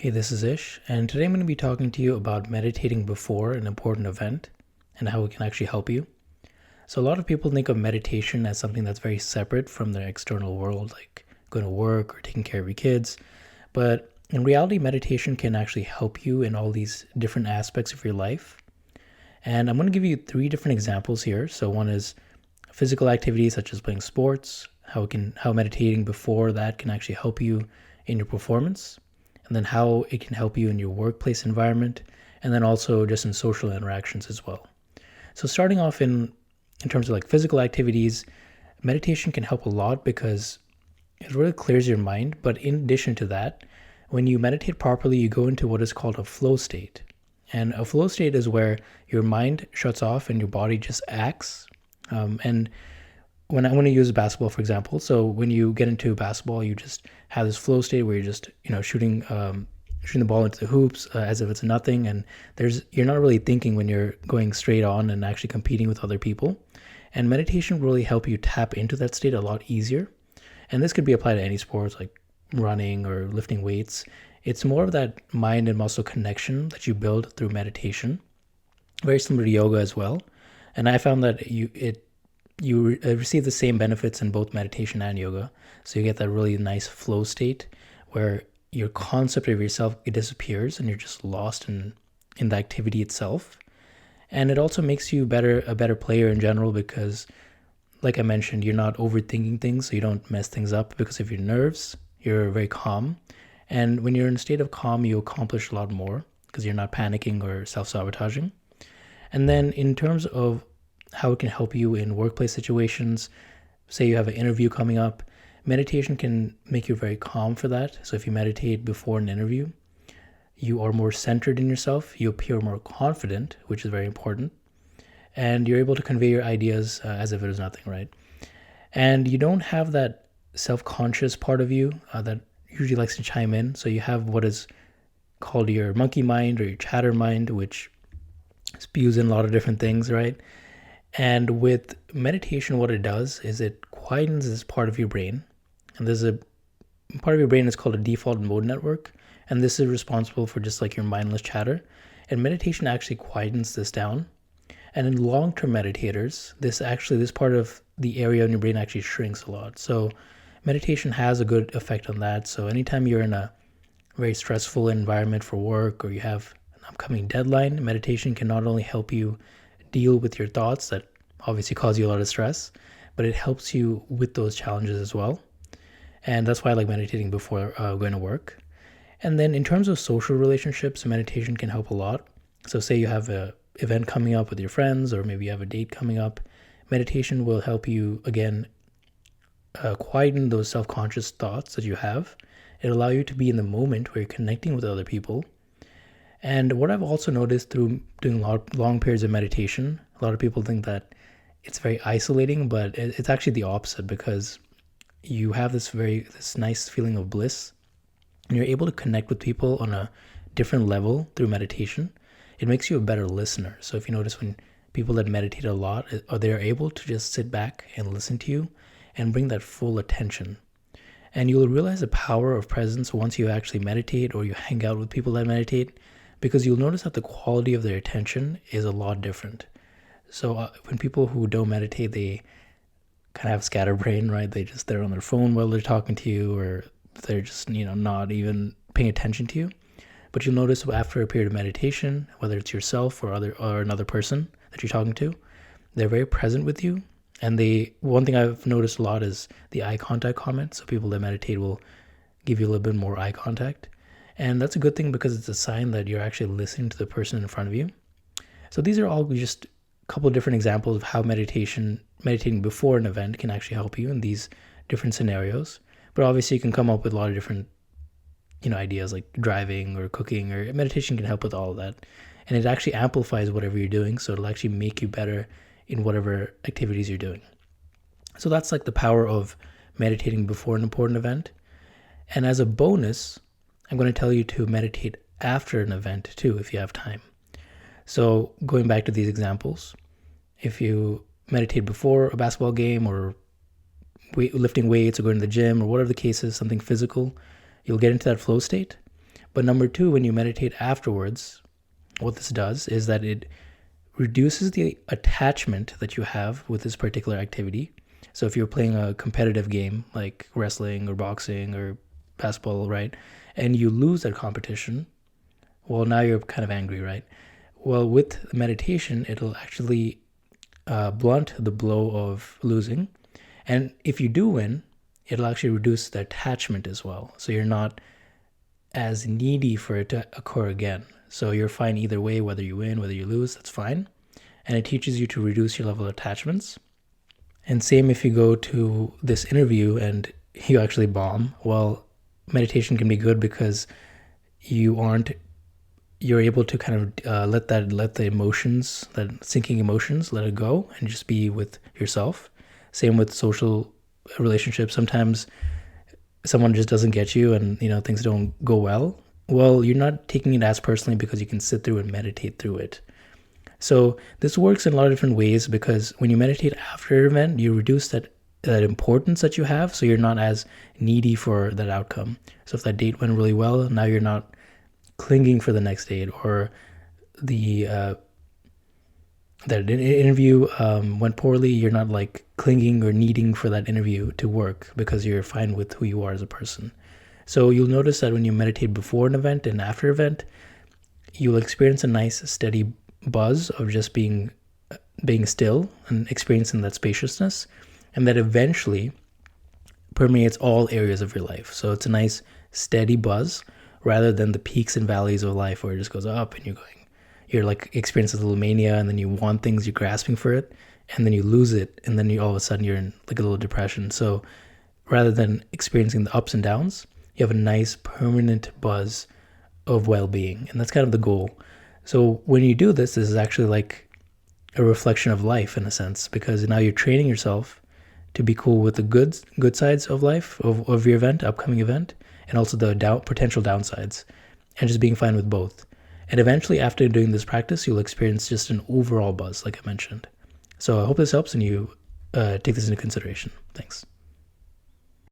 Hey, this is Ish, and today I'm going to be talking to you about meditating before an important event and how it can actually help you. So, a lot of people think of meditation as something that's very separate from their external world, like going to work or taking care of your kids. But in reality, meditation can actually help you in all these different aspects of your life. And I'm going to give you three different examples here. So, one is physical activities such as playing sports, how meditating before that can actually help you in your performance, and then how it can help you in your workplace environment, and then also just in social interactions as well. So starting off in terms of like physical activities, meditation can help a lot because it really clears your mind. But in addition to that, when you meditate properly, you go into what is called a flow state. And a flow state is where your mind shuts off and your body just acts. And when I want to use basketball, for example, so when you get into basketball, you just have this flow state where you're just shooting the ball into the hoops as if it's nothing, and you're not really thinking when you're going straight on and actually competing with other people. And meditation will really help you tap into that state a lot easier. And this could be applied to any sports like running or lifting weights. It's more of that mind and muscle connection that you build through meditation, very similar to yoga as well. And I found that you receive the same benefits in both meditation and yoga. So you get that really nice flow state where your concept of yourself, it disappears and you're just lost in the activity itself. And it also makes you a better player in general because, like I mentioned, you're not overthinking things, so you don't mess things up because of your nerves. You're very calm. And when you're in a state of calm, you accomplish a lot more because you're not panicking or self-sabotaging. And then in terms of how it can help you in workplace situations, say you have an interview coming up, meditation can make you very calm for that. So if you meditate before an interview, you are more centered in yourself, you appear more confident, which is very important, and you're able to convey your ideas as if it was nothing, right? And you don't have that self-conscious part of you that usually likes to chime in. So you have what is called your monkey mind or your chatter mind, which spews in a lot of different things, right? And with meditation, what it does is it quietens this part of your brain. And there's a part of your brain is called a default mode network. And this is responsible for just like your mindless chatter. And meditation actually quietens this down. And in long-term meditators, this part of the area in your brain actually shrinks a lot. So meditation has a good effect on that. So anytime you're in a very stressful environment for work or you have an upcoming deadline, meditation can not only help you deal with your thoughts that obviously cause you a lot of stress, but it helps you with those challenges as well. And that's why I like meditating before going to work. And then in terms of social relationships, meditation can help a lot. So say you have a event coming up with your friends, or maybe you have a date coming up, meditation will help you again quieten those self-conscious thoughts that you have. It'll allow you to be in the moment where you're connecting with other people. And what I've also noticed through doing long periods of meditation, a lot of people think that it's very isolating, but it's actually the opposite because you have this nice feeling of bliss, and you're able to connect with people on a different level through meditation. It makes you a better listener. So if you notice when people that meditate a lot, they're able to just sit back and listen to you and bring that full attention. And you'll realize the power of presence once you actually meditate or you hang out with people that meditate, because you'll notice that the quality of their attention is a lot different. So when people who don't meditate, they kind of have scatterbrain, right? They're on their phone while they're talking to you, or they're just not even paying attention to you. But you'll notice after a period of meditation, whether it's yourself or another person that you're talking to, they're very present with you. And one thing I've noticed a lot is the eye contact comment. So people that meditate will give you a little bit more eye contact. And that's a good thing because it's a sign that you're actually listening to the person in front of you. So these are all just a couple of different examples of how meditating before an event can actually help you in these different scenarios. But obviously you can come up with a lot of different ideas like driving or cooking, or meditation can help with all of that. And it actually amplifies whatever you're doing. So it'll actually make you better in whatever activities you're doing. So that's like the power of meditating before an important event. And as a bonus, I'm going to tell you to meditate after an event too, if you have time. So going back to these examples, if you meditate before a basketball game or lifting weights or going to the gym or whatever the case is, something physical, you'll get into that flow state. But number two, when you meditate afterwards, what this does is that it reduces the attachment that you have with this particular activity. So if you're playing a competitive game like wrestling or boxing or basketball, right, and you lose that competition, well, now you're kind of angry, right? Well, with meditation, it'll actually blunt the blow of losing. And if you do win, it'll actually reduce the attachment as well. So you're not as needy for it to occur again. So you're fine either way, whether you win, whether you lose, that's fine. And it teaches you to reduce your level of attachments. And same if you go to this interview and you actually bomb. Well, meditation can be good because you're able to kind of let the emotions, that sinking emotions, let it go and just be with yourself. Same with social relationships. Sometimes someone just doesn't get you and things don't go well. Well, you're not taking it as personally because you can sit through and meditate through it. So this works in a lot of different ways, because when you meditate after an event, you reduce that importance that you have, so you're not as needy for that outcome. So if that date went really well, now you're not clinging for the next date, or the that interview went poorly, you're not like clinging or needing for that interview to work because you're fine with who you are as a person. So you'll notice that when you meditate before an event and after an event, you'll experience a nice steady buzz of just being still and experiencing that spaciousness, and that eventually permeates all areas of your life. So it's a nice steady buzz rather than the peaks and valleys of life where it just goes up and you're like experiencing a little mania, and then you want things, you're grasping for it, and then you lose it, and then you all of a sudden you're in like a little depression. So rather than experiencing the ups and downs, you have a nice permanent buzz of well-being, and that's kind of the goal. So when you do this is actually like a reflection of life in a sense, because now you're training yourself to be cool with the good sides of life, of your upcoming event, and also the potential downsides, and just being fine with both. And eventually, after doing this practice, you'll experience just an overall buzz, like I mentioned. So I hope this helps and you take this into consideration. Thanks.